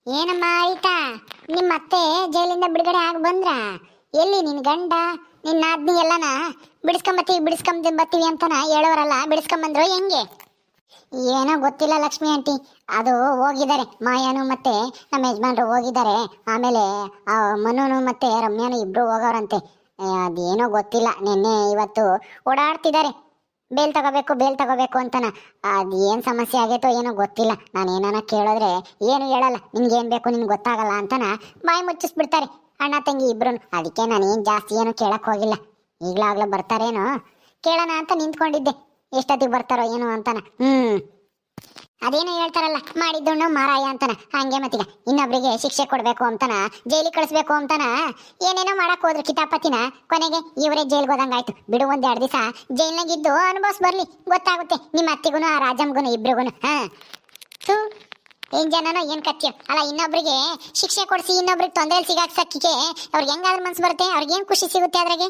ಏನಮ್ಮ ಆಯ್ತಾ? ನಿಮ್ಮ ಅತ್ತೆ ಜೈಲಿಂದ ಬಿಡುಗಡೆ ಆಗಿ ಬಂದ್ರ? ಎಲ್ಲಿ ನಿನ್ ಗಂಡ ನಿನ್ನ ಆದ್ನಿ ಎಲ್ಲನ ಬಿಡಿಸ್ಕೊಂಬತ್ತೀವಿ ಅಂತನ ಹೇಳೋರಲ್ಲ, ಬಿಡಿಸ್ಕೊಂಬಂದ್ರು ಹೆಂಗೆ? ಏನೋ ಗೊತ್ತಿಲ್ಲ ಲಕ್ಷ್ಮಿ ಆಂಟಿ, ಅದು ಹೋಗಿದ್ದಾರೆ ಮಾಯಾನು ಮತ್ತೆ ನಮ್ಮ ಯಜಮಾನ್ರು ಹೋಗಿದ್ದಾರೆ. ಆಮೇಲೆ ಆ ಮನುನು ಮತ್ತೆ ರಮ್ಯಾನು ಇಬ್ರು ಹೋಗೋರಂತೆ. ಅದೇನೋ ಗೊತ್ತಿಲ್ಲ, ನಿನ್ನೆ ಇವತ್ತು ಓಡಾಡ್ತಿದ್ದಾರೆ ಬೇಲ್ ತಗೋಬೇಕು ಅಂತನ. ಅದೇನ್ ಸಮಸ್ಯೆ ಆಗೈತೋ ಏನೋ ಗೊತ್ತಿಲ್ಲ. ನಾನು ಏನಾನ ಕೇಳಿದ್ರೆ ಏನು ಹೇಳಲ್ಲ, ನಿನ್ಗೇನ್ ಬೇಕು ನಿನ್ಗೆ ಗೊತ್ತಾಗಲ್ಲ ಅಂತನ ಬಾಯಿ ಮುಚ್ಚಿಸ್ಬಿಡ್ತಾರೆ ಅಣ್ಣ ತಂಗಿ ಇಬ್ರು. ಅದಕ್ಕೆ ನಾನೇನ್ ಜಾಸ್ತಿ ಏನು ಕೇಳಕ್ ಹೋಗಿಲ್ಲ. ಈಗ್ಲಾಗ್ಲೂ ಬರ್ತಾರೇನೋ ಕೇಳೋಣ ಅಂತ ನಿಂತ್ಕೊಂಡಿದ್ದೆ, ಎಷ್ಟೊತ್ತಿಗೆ ಬರ್ತಾರೋ ಏನೋ ಅಂತಾನ. ಅದೇನೋ ಹೇಳ್ತಾರಲ್ಲ, ಮಾಡಿದ್ದುಣ್ಣು ಮಾರಾಯ ಅಂತಾನ, ಹಂಗೆ ಮತ್ತೀಗ ಇನ್ನೊಬ್ರಿಗೆ ಶಿಕ್ಷೆ ಕೊಡ್ಬೇಕು ಅಂತಾನ, ಜೈಲಿಗೆ ಕಳಿಸ್ಬೇಕು ಅಂತಾನ ಏನೇನೋ ಮಾಡಕ್ ಹೋದ್ರು ಕಿತಾಪತಿನ. ಕೊನೆಗೆ ಇವರೇ ಜೈಲ್ಗೆ ಹೋದಂಗಾಯ್ತು. ಬಿಡು, ಒಂದ್ 2 ದಿವಸ ಜೈಲ್ನಾಗಿದ್ದು ಅನುಭವಿಸ್ ಬರ್ಲಿ, ಗೊತ್ತಾಗುತ್ತೆ ನಿಮ್ಮ ಅತ್ತಿಗೂ ಆ ರಾಜಮ್ಗೂ ಇಬ್ರಿಗೂ. ಏನ್ ಜನನೋ ಏನ್ ಕತ್ತೀಯೋ ಅಲ್ಲ, ಇನ್ನೊಬ್ರಿಗೆ ಶಿಕ್ಷೆ ಕೊಡಿಸಿ ಇನ್ನೊಬ್ರಿಗೆ ತೊಂದರೆ ಸಿಗಾಕ್ಸಕ್ಕಿಗೆ ಅವ್ರಿಗೆ ಹೆಂಗಾದ್ರೂ ಮನ್ಸು ಬರುತ್ತೆ? ಅವ್ರಿಗೇನ್ ಖುಷಿ ಸಿಗುತ್ತೆ ಅದ್ರಾಗೆ?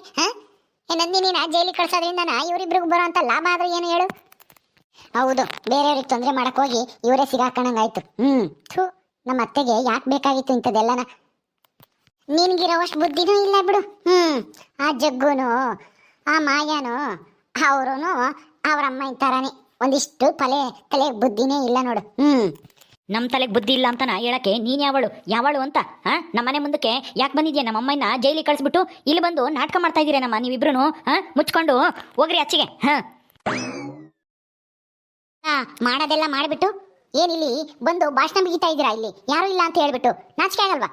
ನಂದಿನಿನ ಜೈಲಿಗೆ ಕಳ್ಸೋದ್ರಿಂದನ ಇವರಿಬ್ರಿಗೂ ಬರೋ ಅಂತ ಲಾಭ ಆದ್ರೆ ಏನು ಹೇಳು? ಹೌದು, ಬೇರೆಯವ್ರಿಗೆ ತೊಂದರೆ ಮಾಡಕ್ ಹೋಗಿ ಇವರೇ ಸಿಗಾಕಣಂಗಾಯ್ತು. ನಮ್ಮ ಅತ್ತೆಗೆ ಯಾಕೆ ಬೇಕಾಗಿತ್ತು ಇಂಥದ್ದೆಲ್ಲನ? ನಿನ್ಗಿರೋವಷ್ಟು ಬುದ್ಧಿನೂ ಇಲ್ಲ ಬಿಡು. ಆ ಜಗ್ಗುನು ಆ ಮಾಯಾನು ಅವರುನು ಅವ್ರ ಅಮ್ಮ ಇಂತಾರಾನೆ, ಒಂದಿಷ್ಟು ತಲೆ ಬುದ್ಧಿನೇ ಇಲ್ಲ ನೋಡು. ನಮ್ಮ ತಲೆಗೆ ಬುದ್ಧಿ ಇಲ್ಲ ಅಂತನ ಹೇಳಕ್ಕೆ ನೀನ್ ಯಾವಳು ಅಂತ? ನಮ್ಮನೆ ಮುಂದಕ್ಕೆ ಯಾಕೆ ಬಂದಿದ್ಯಾ? ನಮ್ಮ ಅಮ್ಮನ ಜೈಲಿಗೆ ಕಳಿಸ್ಬಿಟ್ಟು ಇಲ್ಲಿ ಬಂದು ನಾಟಕ ಮಾಡ್ತಾ ಇದೀರೇನಮ್ಮ ನೀವಿಬ್ರು? ಮುಚ್ಕೊಂಡು ಹೋಗ್ರಿ ಆಚೆಗೆ. ಮಾಡೋದೆಲ್ಲ ಮಾಡಿಬಿಟ್ಟು ಏನಿಲ್ಲಿ ಬಂದು ಭಾಷಣ ಬಿಗಿತಾ ಇದ್ದೀರಾ? ಇಲ್ಲಿ ಯಾರು ಇಲ್ಲ ಅಂತ ಹೇಳ್ಬಿಟ್ಟು ನಾಚಿಕೆ ಆಗಲ್ವಾ?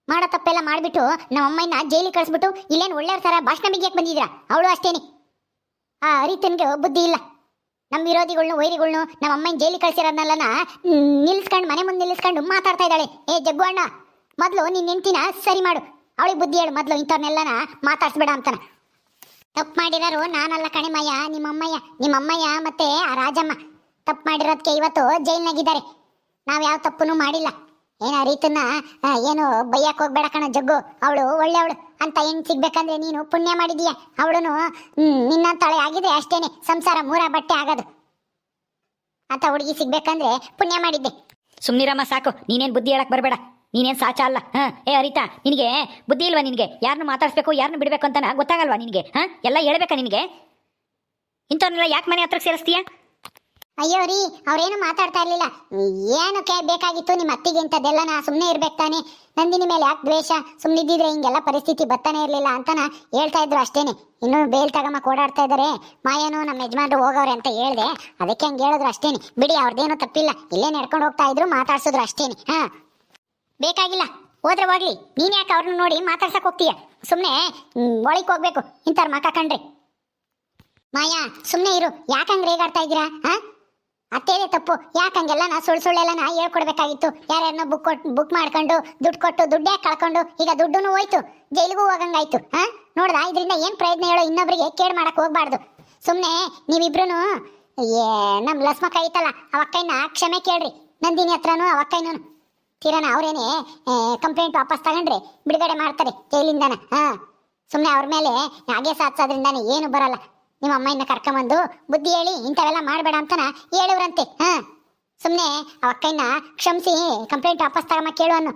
ಮಾಡೋ ತಪ್ಪೆಲ್ಲ ಮಾಡಿಬಿಟ್ಟು ನಮ್ಮ ಅಮ್ಮನ ಜೈಲಿಗೆ ಕಳಿಸ್ಬಿಟ್ಟು ಇಲ್ಲೇನು ಒಳ್ಳೆಯವ್ರ ಥರ ಭಾಷಣ ಬಿಗಿಯಕ್ಕೆ ಬಂದಿದ್ದೀರಾ? ಅವಳು ಅಷ್ಟೇನೆ, ಆ ಅರಿತನ್ಗೆ ಬುದ್ಧಿ ಇಲ್ಲ. ನಮ್ಮ ವಿರೋಧಿಗಳ್ನು ವೈರಿಗಳ್ನು ನಮ್ಮ ಅಮ್ಮನ ಜೈಲಿಗೆ ಕಳಿಸಿರೋದನ್ನೆಲ್ಲನ ನಿಲ್ಲಿಸ್ಕೊಂಡು ಮನೆ ಮುಂದೆ ನಿಲ್ಲಿಸ್ಕೊಂಡು ಮಾತಾಡ್ತಾ ಇದ್ದಾಳೆ. ಏ ಜಗ್ಗು ಅಣ್ಣ, ಮೊದಲು ನಿನ್ನ ಹೆಂಡ್ತಿನ ಸರಿ ಮಾಡು, ಅವಳಿಗೆ ಬುದ್ಧಿ ಹೇಳು ಮೊದಲು, ಇಂಥವ್ರನ್ನೆಲ್ಲನ ಮಾತಾಡ್ಸ್ಬೇಡ ಅಂತಾನ. ತಪ್ಪು ಮಾಡಿರೋರು ನಾನಲ್ಲ ಕಣೆ ಮಾಯ, ನಿಮ್ಮಮ್ಮಯ್ಯ ಮತ್ತೆ ಆ ರಾಜಮ್ಮ ತಪ್ಪು ಮಾಡಿರೋದಕ್ಕೆ ಇವತ್ತು ಜೈಲ್ನಾಗಿದ್ದಾರೆ. ನಾವು ಯಾವ ತಪ್ಪನ್ನು ಮಾಡಿಲ್ಲ. ಏನೋ ರೀತನ್ನ ಏನು ಬೈಯಕ್ಕೆ ಹೋಗ್ಬೇಡ ಕಣ ಜಗ್ಗು, ಅವಳು ಒಳ್ಳೆಯವಳು ಅಂತ ಹೆಂಗ್ ಸಿಗ್ಬೇಕಂದ್ರೆ ನೀನು ಪುಣ್ಯ ಮಾಡಿದೀಯ. ಅವಳುನು ನಿನ್ನಂತಾಳೆ ಆಗಿದೆ ಅಷ್ಟೇನೆ, ಸಂಸಾರ 3 ಬಟ್ಟೆ ಆಗೋದು ಅಂತ ಹುಡುಗಿ ಸಿಗ್ಬೇಕಂದ್ರೆ ಪುಣ್ಯ ಮಾಡಿದ್ದೆ. ಸುಮ್ನಿರಮ್ಮ ಸಾಕು, ನೀನೇನ್ ಬುದ್ಧಿ ಹೇಳಕ್ ಬರಬೇಡ, ನೀನೇನ್ ಸಾಚ ಅಲ್ಲ. ಏ ಅರಿತಾ, ನಿನಗೆ ಬುದ್ಧಿ ಇಲ್ವಾ? ನಿನಗೆ ಯಾರನ್ನು ಮಾತಾಡ್ಸ್ಬೇಕು ಯಾರನ್ನು ಬಿಡ್ಬೇಕು ಅಂತ ಗೊತ್ತಾಗಲ್ವಾ ನಿನಗೆ? ಎಲ್ಲ ಹೇಳ್ಬೇಕಾ ನಿನಗೆ? ಇಂಥವ್ರನ್ನೆಲ್ಲ ಯಾಕೆ ಮನೆ ಹತ್ರಕ್ಕೆ ಸೇರಿಸ್ತೀಯ? ಅಯ್ಯೋ ರೀ, ಅವ್ರೇನು ಮಾತಾಡ್ತಾ ಇರ್ಲಿಲ್ಲ. ಏನಕ್ಕೆ ಬೇಕಾಗಿತ್ತು ನಿಮ್ಮ ಅತ್ತಿಗೆ ಇಂಥದ್ದೆಲ್ಲ? ನಾ ಸುಮ್ಮನೆ ಇರ್ಬೇಕು ತಾನೆ, ನಂದಿನಿ ಮೇಲೆ ಯಾಕೆ ದ್ವೇಷ? ಸುಮ್ಮನಿದ್ದಿದ್ರೆ ಹಿಂಗೆಲ್ಲ ಪರಿಸ್ಥಿತಿ ಬರ್ತಾನೆ ಇರಲಿಲ್ಲ ಅಂತನ ಹೇಳ್ತಾ ಇದ್ರು ಅಷ್ಟೇನೆ. ಇನ್ನೂ ಬೇಲ್ ತಗಮಕ್ಕೆ ಓಡಾಡ್ತಾ ಇದ್ದಾರೆ. ಮಾಯನು ನಮ್ಮ ಯಜಮಾನ್ರು ಹೋಗೋರೆ ಅಂತ ಹೇಳ್ದೆ, ಅದಕ್ಕೆ ಹಂಗೆ ಹೇಳಿದ್ರು ಅಷ್ಟೇನೆ. ಬಿಡಿ, ಅವ್ರದ್ದೇನೂ ತಪ್ಪಿಲ್ಲ, ಇಲ್ಲೇ ನಡ್ಕೊಂಡು ಹೋಗ್ತಾ ಇದ್ರು, ಮಾತಾಡ್ಸಿದ್ರು ಅಷ್ಟೇನೆ. ಬೇಕಾಗಿಲ್ಲ, ಹೋದ್ರೆ ಹೋಗ್ಲಿ. ನೀನ್ ಯಾಕೆ ಅವ್ರನ್ನ ನೋಡಿ ಮಾತಾಡ್ಸಕ್ ಹೋಗ್ತೀಯ? ಸುಮ್ಮನೆ ಒಳಗೆ ಹೋಗ್ಬೇಕು ಇಂಥವ್ರ ಮಕ್ಕ ಕಂಡ್ರೆ. ಮಾಯಾ, ಸುಮ್ಮನೆ ಇರು, ಯಾಕಂಗ್ ರೇಗಾಡ್ತಾ ಇದ್ದೀರಾ? ಅತ್ತೇನೆ ತಪ್ಪು, ಯಾಕಂಗೆಲ್ಲ ಸುಳ್ಳೆಲ್ಲನ ಹೇಳ್ಕೊಡ್ಬೇಕಾಗಿತ್ತು. ಯಾರ್ಯಾರನ್ನ ಬುಕ್ ಮಾಡ್ಕೊಂಡು ದುಡ್ಡು ಕೊಟ್ಟು ದುಡ್ಡು ಯಾಕೆ ಕಳ್ಕೊಂಡು, ಈಗ ದುಡ್ಡು ಹೋಯ್ತು, ಜೈಲಿಗೂ ಹೋಗಂಗಾಯ್ತು. ನೋಡ್ದ, ಇದರಿಂದ ಏನ್ ಪ್ರಯತ್ನ ಹೇಳೋ? ಇನ್ನೊಬ್ರಿಗೆ ಕೇಡ್ ಮಾಡಕ್ ಹೋಗ್ಬಾರ್ದು. ಸುಮ್ಮನೆ ನೀವಿಬ್ರು ನಮ್ ಲಸ್ಮಕ್ಕ ಐತಲ್ಲ, ಅವಕ್ಕೈನ ಕ್ಷಮೆ ಕೇಳ್ರಿ. ನಂದಿನಿ ಹತ್ರನು ಅವಕ್ಕೈನು ತೀರನ ಅವ್ರೇನೆ ಕಂಪ್ಲೇಂಟ್ ವಾಪಸ್ ತಗೊಂಡ್ರೆ ಬಿಡುಗಡೆ ಮಾಡ್ತಾರೆ ಜೈಲಿಂದಾನ. ಸುಮ್ಮನೆ ಅವ್ರ ಮೇಲೆ ಹಾಗೆ ಸಾಧಿಸೋದ್ರಿಂದಾನೆ ಏನು ಬರಲ್ಲ. ನಿಮ್ಮ ಅಮ್ಮನ ಕರ್ಕೊಂಬಂದು ಬುದ್ಧಿ ಹೇಳಿ ಇಂಥವೆಲ್ಲ ಮಾಡಬೇಡ ಅಂತನ ಹೇಳುವ್ರಂತೆ. ಸುಮ್ಮನೆ ಅವಕ್ಕೈನ ಕ್ಷಮಿಸಿ ಕಂಪ್ಲೇಂಟ್ ವಾಪಸ್ ತಗೊಂಬ ಕೇಳು ಅನ್ನು.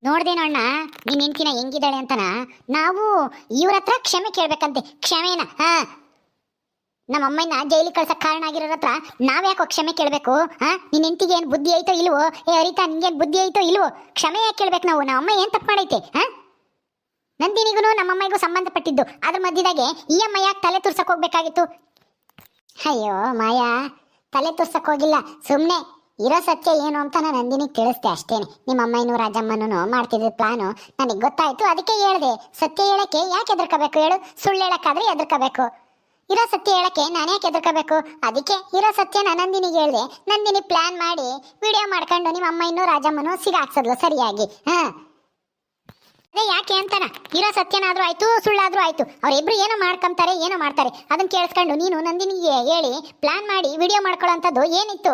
ನೋಡ್ದೇನೋ ಅಣ್ಣ, ನಿನ್ನ ಹೆಂಡ್ತಿನ ಹೆಂಗಿದ್ದಾಳೆ ಅಂತನ ನಾವು ಇವ್ರ ಹತ್ರ ಕ್ಷಮೆ ಕೇಳ್ಬೇಕಂತೆ. ಕ್ಷಮೆನ ನಮ್ಮ ಅಮ್ಮನ ಜೈಲಿಗೆ ಕಳ್ಸಕ್ ಕಾರಣ ಆಗಿರೋರ ಹತ್ರ ನಾವ್ಯಾಕೋ ಕ್ಷಮೆ ಕೇಳಬೇಕು? ನಿನ್ನ ಹೆಂಡ್ತಿಗೆ ಏನು ಬುದ್ಧಿ ಐತೋ ಇಲ್ವೋ? ಏ ಅರಿತಾ, ನಿನ್ಗೇನು ಬುದ್ಧಿ ಐತೋ ಇಲ್ವೋ? ಕ್ಷಮೆ ಯಾಕೆ ಕೇಳ್ಬೇಕು ನಾವು? ನಮ್ಮ ಅಮ್ಮ ಏನು ತಪ್ಪು ಮಾಡೈತೆ? ನಂದಿನಿಗೂ ನಮ್ಮಮ್ಮಗೂ ಸಂಬಂಧಪಟ್ಟಿದ್ದು, ಅದ್ರ ಮಧ್ಯದಾಗೆ ಈ ಅಮ್ಮ ಯಾಕೆ ತಲೆ ತುರ್ಸಕ್ ಹೋಗ್ಬೇಕಾಗಿತ್ತು? ಅಯ್ಯೋ ಮಾಯಾ, ತಲೆ ತುರ್ಸಕ್ ಹೋಗಿಲ್ಲ, ಸುಮ್ಮನೆ ಇರೋ ಸತ್ಯ ಏನು ಅಂತ ನಾನು ನಂದಿನಿಗೆ ತಿಳಿಸ್ದೆ ಅಷ್ಟೇನೆ. ನಿಮ್ಮ ಅಮ್ಮನೂ ರಾಜಮ್ಮನೂ ಮಾಡ್ತಿದ್ದ ಪ್ಲಾನು ನನಗೆ ಗೊತ್ತಾಯ್ತು, ಅದಕ್ಕೆ ಹೇಳ್ದೆ. ಸತ್ಯ ಹೇಳಕ್ಕೆ ಯಾಕೆ ಎದುರ್ಕೋಬೇಕು ಹೇಳು? ಸುಳ್ಳು ಹೇಳಕ್ಕಾದ್ರೆ ಎದುರ್ಕೋಬೇಕು, ಇರೋ ಸತ್ಯ ಹೇಳಕ್ಕೆ ನಾನು ಯಾಕೆ ಎದುರ್ಕೋಬೇಕು? ಅದಕ್ಕೆ ಇರೋ ಸತ್ಯನ ನಂದಿನಿಗೆ ಹೇಳ್ದೆ. ನಂದಿನಿ ಪ್ಲಾನ್ ಮಾಡಿ ವಿಡಿಯೋ ಮಾಡ್ಕೊಂಡು ನಿಮ್ಮ ಅಮ್ಮನೂ ರಾಜಮ್ಮನೂ ಸಿಗಾಕ್ಸದ್ಲು ಸರಿಯಾಗಿ. ಅದೇ ಯಾಕೆ ಅಂತಾನ, ಇರೋ ಸತ್ಯನಾದ್ರೂ ಆಯ್ತು ಸುಳ್ಳಾದ್ರೂ ಆಯ್ತು, ಅವ್ರಿಬ್ರು ಏನೋ ಮಾಡ್ತಾರೆ. ಅದನ್ನ ಕೇಳಿಸ್ಕೊಂಡು ನೀನು ನಂದಿನಿಗೆ ಹೇಳಿ ಪ್ಲಾನ್ ಮಾಡಿ ವಿಡಿಯೋ ಮಾಡ್ಕೊಳ್ಳೋಂಥದ್ದು ಏನಿತ್ತು?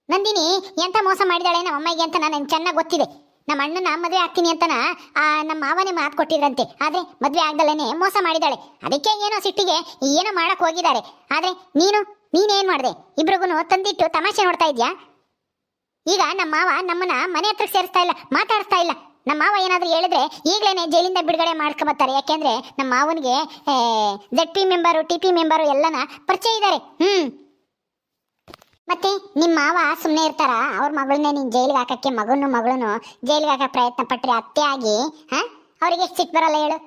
ನಂದಿನಿ ಎಂತ ಮೋಸ ಮಾಡಿದಾಳೆ ನಮ್ಮ ಅಮ್ಮಗೆ ಅಂತ ನನಗೆ ಚೆನ್ನಾಗಿ ಗೊತ್ತಿದೆ. ನಮ್ಮ ಅಣ್ಣನ ಮದುವೆ ಆಗ್ತೀನಿ ಅಂತನ ನಮ್ಮ ಮಾವನೇ ಮಾತು ಕೊಟ್ಟಿದ್ರಂತೆ, ಆದ್ರೆ ಮದುವೆ ಆಗ್ದಲೇನೆ ಮೋಸ ಮಾಡಿದಾಳೆ. ಅದಕ್ಕೆ ಏನೋ ಸಿಟ್ಟಿಗೆ ಏನೋ ಮಾಡಕ್ ಹೋಗಿದ್ದಾರೆ. ಆದ್ರೆ ನೀನೇನ್ ಮಾಡ್ದೆ? ಇಬ್ರಿಗೂ ತಂದಿಟ್ಟು ತಮಾಷೆ ನೋಡ್ತಾ ಇದ್ಯಾ? ಈಗ ನಮ್ಮ ಮಾವ ನಮ್ಮನ್ನ ಮನೆ ಹತ್ರ ಸೇರಿಸ್ತಾ ಇಲ್ಲ, ಮಾತಾಡಿಸ್ತಾ ಇಲ್ಲ. ನಮ್ಮ ಮಾವ ಏನಾದ್ರು ಹೇಳಿದ್ರೆ ಈಗಲೇ ಜೈಲಿಂದ ಬಿಡುಗಡೆ ಮಾಡ್ಕೊಂಬತ್ತಾರೆ. ಯಾಕೆಂದ್ರೆ ನಮ್ಮ ಮಾವನಿಗೆ ZP ಮೆಂಬರು TP ಮೆಂಬರು ಎಲ್ಲನ ಪರಿಚಯ ಇದ್ದಾರೆ. ಮತ್ತೆ ನಿಮ್ಮ ಮಾವ ಸುಮ್ಮನೆ ಇರ್ತಾರ? ಅವ್ರ ಮಗಳನ್ನೇ ನೀನ್ ಜೈಲಿಗೆ ಹಾಕಕ್ಕೆ, ಮಗಳನ್ನು ಜೈಲಿಗೆ ಹಾಕಕ್ಕೆ ಪ್ರಯತ್ನ ಪಟ್ರೆ ಅತ್ತೆ ಆಗಿ ಅವ್ರಿಗೆ ಎಷ್ಟು ಸಿಟ್ಟು ಬರಲ್ಲ ಹೇಳು?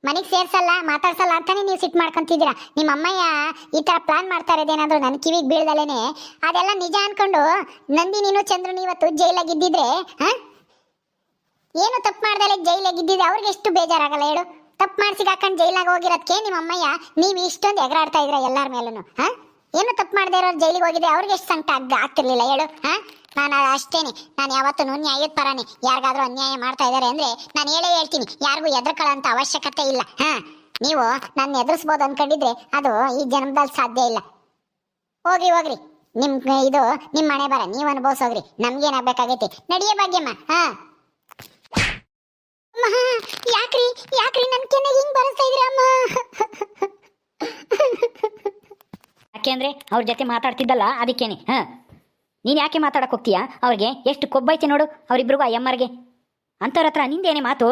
ಮನೆಗೆ ಸೇರ್ಸಲ್ಲ, ಮಾತಾಡ್ಸಲ್ಲ ಅಂತಾನೆ ನೀವು ಸಿಟ್ಟು ಮಾಡ್ಕೊಂತಿದ್ದೀರಾ. ನಿಮ್ಮ ಅಮ್ಮಯ್ಯ ಈ ತರ ಪ್ಲಾನ್ ಮಾಡ್ತಾ ಇರೋದೇನಾದ್ರು ನನ್ನ ಕಿವಿಗೆ ಬೀಳ್ದಲೇನೆ ಅದೆಲ್ಲ ನಿಜ ಅನ್ಕೊಂಡು ನಂದಿನಿನು ಚಂದ್ರನು ಇವತ್ತು ಜೈಲಾಗಿದ್ದಿದ್ರೆ ಏನು ತಪ್ಪು ಮಾಡ್ದಲೆ ಜೈಲಾಗಿದ್ದಿದ್ರೆ ಅವ್ರಿಗೆ ಎಷ್ಟು ಬೇಜಾರಾಗಲ್ಲ ಹೇಳು? ತಪ್ಪು ಮಾಡ್ಸಿಗೆ ಹಾಕೊಂಡು ಜೈಲಾಗ ಹೋಗಿರೋದಕ್ಕೆ ನಿಮ್ಮ ಅಮ್ಮಯ್ಯ ನೀವು ಇಷ್ಟೊಂದು ಎಗರಾಡ್ತಾ ಇದ್ರ ಎಲ್ಲಾರ ಮೇಲೂ. ಏನು ತಪ್ಪು ಮಾಡದೇ ಇರೋರು ಜೈಲಿಗೆ ಹೋಗಿದ್ರೆ ಅವ್ರಿಗೆ ಎಷ್ಟು ಸಂಕಟ ಆಗ್ತಿರ್ಲಿಲ್ಲ ಹೇಳು? ನಾನು ಅಷ್ಟೇನೆ, ನಾನು ಯಾವತ್ತೂ ನ್ಯಾಯದ ಪರಾನೆ. ಯಾರಿಗಾದ್ರೂ ಅನ್ಯಾಯ ಮಾಡ್ತಾ ಇದ್ದಾರೆ ಅಂದ್ರೆ ನಾನು ಹೇಳ್ತೀನಿ, ಯಾರಿಗೂ ಎದ್ರಕೊಳ್ಳೋಂಥ ಅವಶ್ಯಕತೆ ಇಲ್ಲ. ನೀವು ನನ್ನ ಎದುರಿಸ್ಬೋದು ಅನ್ಕೊಂಡಿದ್ರೆ ಅದು ಈ ಜನ್ಮದಲ್ಲಿ ಸಾಧ್ಯ ಇಲ್ಲ. ಹೋಗ್ರಿ ಇದು ನಿಮ್ಮ ಮನೆ ಬರ, ನೀವು ಅನುಭವಿಸೋಗ್ರಿ. ನಮ್ಗೇನಾಗಬೇಕಾಗೈತಿ? ನಡಿಯೇ ಭಾಗ್ಯಮ್ಮ. ಯಾಕ್ರಿ ನನ್ ಕೆನ್ನೆಗೆ ಹಿಂಗ್ ಬರಸ್ತಾ ಇದ್ರಿ ಅಮ್ಮ? ಯಾಕೆ ಅಂದ್ರೆ ಅವ್ರ ಜೊತೆ ಮಾತಾಡ್ತಿದ್ದಲ್ಲ ಅದಕ್ಕೇನೆ. ನೀನು ಯಾಕೆ ಮಾತಾಡಕ್ಕೆ ಹೋಗ್ತೀಯಾ? ಅವ್ರಿಗೆ ಎಷ್ಟು ಕೊಬ್ಬೈತೆ ನೋಡು ಅವರಿಬ್ರಿಗೂ, ಆ ಎಮ್ಮರ್ಗೆ. ಅಂಥವ್ರ ಹತ್ರ ನಿಂದೇನೆ ಮಾತು?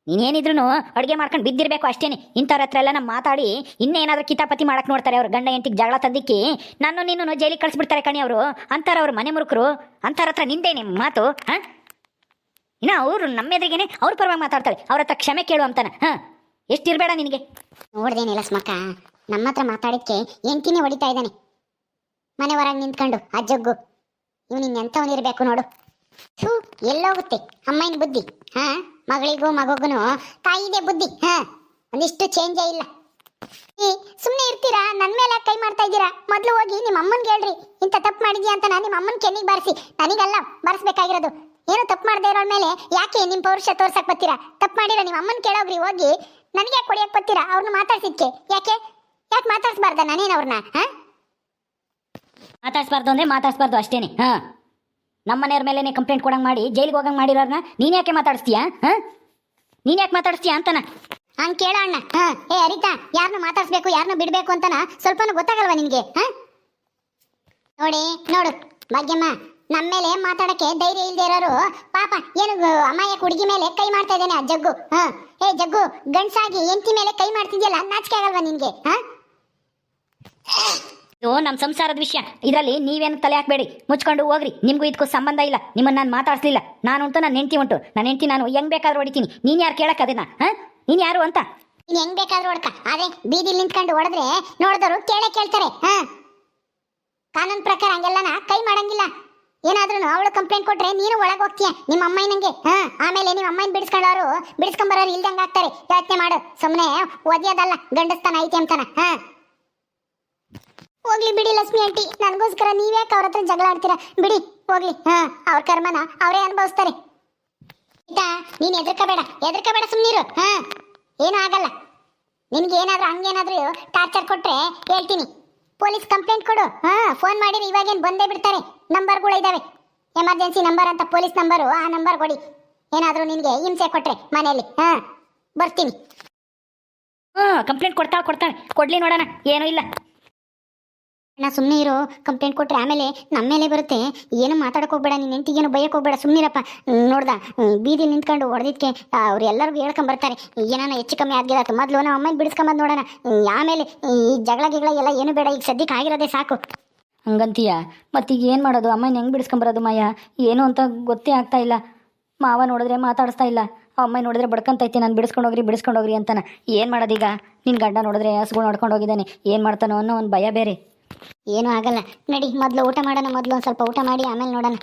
ನೀನೇನಿದ್ರು ಅಡುಗೆ ಮಾಡ್ಕೊಂಡು ಬಿದ್ದಿರಬೇಕು ಅಷ್ಟೇನೆ. ಇಂಥವ್ರ ಹತ್ರ ಎಲ್ಲ ನಮ್ಮ ಮಾತಾಡಿ ಇನ್ನೇನಾದ್ರೂ ಕಿತಾಪತಿ ಮಾಡಕ್ಕೆ ನೋಡ್ತಾರೆ. ಅವ್ರು ಗಂಡ ಹೆಂಡತಿಗೆ ಜಗಳ ತಂದಿಕ್ಕಿ ನಾನು ನೀನು ಜೈಲಿಗೆ ಕಳಿಸ್ಬಿಡ್ತಾರೆ ಕಣಿ ಅವರು. ಅಂತಾರ ಅವ್ರ ಮನೆ ಮುರುಕರು. ಅಂಥವ್ರ ಹತ್ರ ನಿಂದೇನೆ ಮಾತು? ಇನ್ನು ಅವರು ನಮ್ಮ ಎದುರಿಗೇನೆ ಅವ್ರ ಪರವಾಗಿ ಮಾತಾಡ್ತಾಳೆ. ಅವ್ರ ಹತ್ರ ಕ್ಷಮೆ ಕೇಳು ಅಂತಾನೆ. ಎಷ್ಟಿರಬೇಡ ನಿನಗೆ. ನೋಡ್ದೇನಿಲ್ಲ ಸ್ಮಕ್ಕ, ನಮ್ಮ ಹತ್ರ ಮಾತಾಡಿದ್ಕೆ ಎಂಟಿನೇ ಹೊಡಿತಾ ಇದ್ದಾನೆ ಮನೆ ಹೊರಗೆ ನಿಂತ್ಕೊಂಡು. ಆ ಜಗ್ಗು ಇವನಿನ್ ಎಂಥವನಿರ್ಬೇಕು ನೋಡು. ಎಲ್ಲೋಗುತ್ತೆ ಅಮ್ಮನ ಬುದ್ಧಿ? ಮಗಳಿಗೂ ಮಗುಗುನು ತಾಯಿದೆ ಬುದ್ಧಿ. ಒಂದಿಷ್ಟು ಚೇಂಜೇ ಇಲ್ಲ. ಸುಮ್ಮನೆ ಇರ್ತೀರಾ? ನನ್ನ ಮೇಲೆ ಕೈ ಮಾಡ್ತಾ ಇದ್ದೀರಾ? ಮೊದಲು ಹೋಗಿ ನಿಮ್ಮ ಅಮ್ಮನ್ಗೆ ಹೇಳ್ರಿ, ಇಂಥ ತಪ್ಪು ಮಾಡಿದ್ಯಾ ಅಂತ. ನಿಮ್ಮ ಅಮ್ಮನ ಕೆನ್ನಿಗೆ ಬಾರಿಸಿ, ನನಗಲ್ಲ ಬಾರಿಸ್ಬೇಕಾಗಿರೋದು. ಏನು ತಪ್ಪು ಮಾಡದೇ ಇರೋ ಮೇಲೆ ಯಾಕೆ ನಿಮ್ಮ ಪೌರುಷ ತೋರ್ಸಕ್ ಬರ್ತೀರಾ? ತಪ್ಪು ಮಾಡಿರೋ ನಿಮ್ಮ ಅಮ್ಮನ ಕೇಳೋಗ್ರಿ ಹೋಗಿ. ನನಗೆ ಯಾಕೆ ಕೊಡಿಯಕ್ಕೆ ಬರ್ತೀರಾ? ಅವ್ರನ್ನ ಮಾತಾಡ್ಸಿದ್ಕೆ ಯಾಕೆ ಮಾತಾಡ್ಸ್ಬಾರ್ದ ನಾನೇನು ಅವ್ರನ್ನ? ಮಾತಾಡ್ಸ್ಬಾರ್ದು ಅಂದ್ರೆ ಮಾತಾಡ್ಸ್ಬಾರ್ದು ಅಷ್ಟೇನೆ. ನಮ್ಮನೆಯವ್ರ ಮೇಲೆ ಕಂಪ್ಲೇಂಟ್ ಕೊಡಂಗ್ ಮಾಡಿ ಜೈಲಿಗೆ ಹೋಗಂಗ್ ಮಾಡಿರೋರ್ನ ನೀನ್ ಯಾಕೆ ಮಾತಾಡಿಸ್ತೀಯಾ? ನೀನ್ ಯಾಕೆ ಮಾತಾಡಿಸ್ತೀಯಾ ಅಂತನ ಹಂಗೆ ಕೇಳೋ ಅಣ್ಣ. ಏ ಅರಿತಾ, ಯಾರನ್ನ ಮಾತಾಡ್ಸ್ಬೇಕು ಯಾರನ್ನ ಬಿಡ್ಬೇಕು ಅಂತನ ಸ್ವಲ್ಪನೂ ಗೊತ್ತಾಗಲ್ವಾ ನಿನ್ಗೆ? ನೋಡು ಭಾಗ್ಯಮ್ಮ, ನಮ್ಮ ಮೇಲೆ ಮಾತಾಡಕ್ಕೆ ಧೈರ್ಯ ಇಲ್ದೇ ಇರೋರು ಪಾಪ ಏನು ಅಮ್ಮಾಯ ಹುಡುಗಿ ಮೇಲೆ ಕೈ ಮಾಡ್ತಾ ಇದ್ದಾನೆ ಆ ಜಗ್ಗು. ಏ ಜಗ್ಗು, ಗಂಡ್ಸಾಗಿ ಎಂಟಿ ಮೇಲೆ ಕೈ ಮಾಡ್ತಿದ್ಯಲ್ಲ, ನಾಚಿಕೆ ಆಗಲ್ವಾ ನಿನ್ಗೆ? ಇದು ನಮ್ಮ ಸಂಸಾರದ ವಿಷಯ, ಇದರಲ್ಲಿ ನೀವೇನು ತಲೆ ಹಾಕಬೇಡಿ. ಮುಚ್ಕೊಂಡು ಹೋಗ್ರಿ. ನಿಮ್ಗೂ ಇದಕ್ಕೂ ಸಂಬಂಧ ಇಲ್ಲ. ನಿಮ್ಮನ್ನು ನಾನು ಮಾತಾಡ್ಸಲಿಲ್ಲ. ನಾನು ಉಂಟು, ನನ್ನ ಹೆಂಡತಿ ಉಂಟು. ನನ್ನ ಹೆಂಡತಿ ನಾನು ಹೆಂಗ್ ಬೇಕಾದ್ರೂ ಹೊಡಿತೀನಿ. ನೀನು ಯಾರು ಕೇಳಕ್ಕೆ ಅದನ್ನ? ನೀನು ಯಾರು ಅಂತ? ನೀನು ಹೆಂಗ್ ಬೇಕಾದ್ರೂ ಹೊಡ್ಕ, ಆದ್ರೆ ಬೀದಿಲಿ ನಿಂತ್ಕೊಂಡು ಹೊಡೆದ್ರೆ ನೋಡಿದವರು ಕೇಳ್ತಾರೆ. ಕಾನೂನು ಪ್ರಕಾರ ಹಂಗೆಲ್ಲನ ಕೈ ಮಾಡಂಗಿಲ್ಲ. ಏನಾದ್ರೂ ಅವಳು ಕಂಪ್ಲೇಂಟ್ ಕೊಟ್ರೆ ನೀನು ಒಳಗೆ ಹೋಗ್ತೀಯ ನಿಮ್ಮ ಅಮ್ಮಯ್ಯನಂಗೆ. ಆಮೇಲೆ ನಿಮ್ಮ ಅಮ್ಮನ ಬಿಡಿಸ್ಕೊಂಬರೋರು ಇಲ್ದಂಗೆ ಆಗ್ತಾರೆ. ಯೋಚನೆ ಮಾಡು. ಸುಮ್ಮನೆ ಓದಿಯೋದಲ್ಲ, ಗಂಡಸ್ತಾನ ಐತೆ ಅಂತಾನ. ಹೋಗ್ಲಿ ಬಿಡಿ ಲಕ್ಷ್ಮಿ ಆಂಟಿ, ನನಗೋಸ್ಕರ ನೀವ್ಯಾಕೆ ಅವ್ರ ಹತ್ರ ಜಗಳ ಆಡ್ತೀರಾ? ಬಿಡಿ ಹೋಗ್ಲಿ. ಅವ್ರ ಕರ್ಮನ ಅವರೇ ಅನುಭವಿಸ್ತಾರೆ. ನೀನ್ ಎದ್ರಕಬೇಡ, ಸುಮ್ನಿರು. ಏನೂ ಆಗಲ್ಲ. ನಿನ್ಗೆ ಏನಾದ್ರೂ ಹಂಗೇನಾದ್ರೂ ಟಾರ್ಚರ್ ಕೊಟ್ರೆ ಹೇಳ್ತೀನಿ, ಪೊಲೀಸ್ ಕಂಪ್ಲೇಂಟ್ ಕೊಡು. ಫೋನ್ ಮಾಡಿದ್ರೆ ಇವಾಗೇನು ಬಂದೇ ಬಿಡ್ತಾರೆ. ನಂಬರ್ಗಳು ಇದಾವೆ, ಎಮರ್ಜೆನ್ಸಿ ನಂಬರ್ ಅಂತ, ಪೊಲೀಸ್ ನಂಬರು. ಆ ನಂಬರ್ ಕೊಡಿ. ಏನಾದ್ರೂ ನಿನ್ಗೆ ಹಿಂಸೆ ಕೊಟ್ರೆ ಮನೆಯಲ್ಲಿ ಬರ್ತೀನಿ. ಕಂಪ್ಲೇಂಟ್ ಕೊಡ್ತಾಳೆ. ಕೊಡ್ಲಿ ನೋಡೋಣ. ಏನೂ ಇಲ್ಲ. ನಾ ಸುಮ್ಮನೆ ಇರೋ. ಕಂಪ್ಲೇಂಟ್ ಕೊಟ್ರೆ ಆಮೇಲೆ ನಮ್ಮ ಮೇಲೆ ಬರುತ್ತೆ. ಏನು ಮಾತಾಡಕ್ ಹೋಗ್ಬೇಡ, ನಿನ್ನ ಹೆಂಡತಿಗೇನು ಬೈಯಕ್ಕೆ ಹೋಗ್ಬೇಡ. ಸುಮ್ಮನಿರಪ್ಪ. ನೋಡ್ದ ಬೀದಿ ನಿಂತ್ಕೊಂಡು ಹೊಡೆದಿದ್ಕೆ ಅವ್ರು ಎಲ್ಲರಿಗೂ ಹೇಳ್ಕೊಂಬರ್ತಾರೆ. ಏನಾನ ಹೆಚ್ಚು ಕಮ್ಮಿ ಆಗಿರತ್ತೆ. ಮೊದಲು ನಾವು ಅಮ್ಮನ ಬಿಡಿಸ್ಕೊಂಬಂದು ನೋಡೋಣ. ಆಮೇಲೆ ಈ ಜಗಳ ಎಲ್ಲ ಏನು ಬೇಡ. ಈಗ ಸದ್ಯಕ್ಕೆ ಆಗಿರೋದೇ ಸಾಕು. ಹಂಗಂತೀಯ? ಮತ್ತೀಗ ಏನು ಮಾಡೋದು? ಅಮ್ಮನ ಹೆಂಗೆ ಬಿಡಿಸ್ಕೊಂಬರೋದು ಮಾಯ? ಏನು ಅಂತ ಗೊತ್ತೇ ಆಗ್ತಾ ಇಲ್ಲ. ಮಾವ ನೋಡಿದ್ರೆ ಮಾತಾಡಿಸ್ತಾ ಇಲ್ಲ, ಅಮ್ಮ ನೋಡಿದ್ರೆ ಬಡ್ಕೊಂತೈತಿ ನಾನು ಬಿಡಿಸ್ಕೊಂಡೋಗ್ರಿ ಅಂತಾನೆ. ಏನು ಮಾಡೋದೀಗ? ನಿನ್ನ ಗಂಡ ನೋಡಿದ್ರೆ ಹಸುಗಳು ನೋಡ್ಕೊಂಡು ಹೋಗಿದ್ದಾನೆ. ಏನು ಮಾಡ್ತಾನೋ ಅನ್ನೋ ಒಂದು ಭಯ ಬೇರೆ. ಏನೂ ಆಗಲ್ಲ, ನಡಿ ಮೊದಲು ಊಟ ಮಾಡೋಣ. ಮೊದಲು ಒಂದು ಸ್ವಲ್ಪ ಊಟ ಮಾಡಿ ಆಮೇಲೆ ನೋಡೋಣ.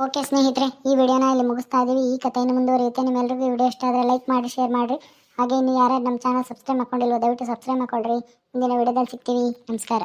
ಓಕೆ ಸ್ನೇಹಿತರೆ, ಈ ವಿಡಿಯೋನ ಇಲ್ಲಿ ಮುಗಿಸ್ತಾ ಇದ್ದೀವಿ. ಈ ಕಥೆಯನ್ನು ಮುಂದುವರಿಯುತ್ತೆ. ನಿಮ್ಮೆಲ್ಲರಿಗೂ ವಿಡಿಯೋ ಇಷ್ಟ ಆದರೆ ಲೈಕ್ ಮಾಡಿ, ಶೇರ್ ಮಾಡಿರಿ. ಹಾಗೆ ಇನ್ನು ಯಾರು ನಮ್ಮ ಚಾನಲ್ ಸಬ್ಸ್ಕ್ರೈಬ್ ಮಾಡ್ಕೊಂಡಿಲ್ವೋ ದಯವಿಟ್ಟು ಸಬ್ಸ್ಕ್ರೈಬ್ ಮಾಡ್ಕೊಳ್ರಿ. ಮುಂದಿನ ವಿಡಿಯೋದಲ್ಲಿ ಸಿಗ್ತೀವಿ. ನಮಸ್ಕಾರ.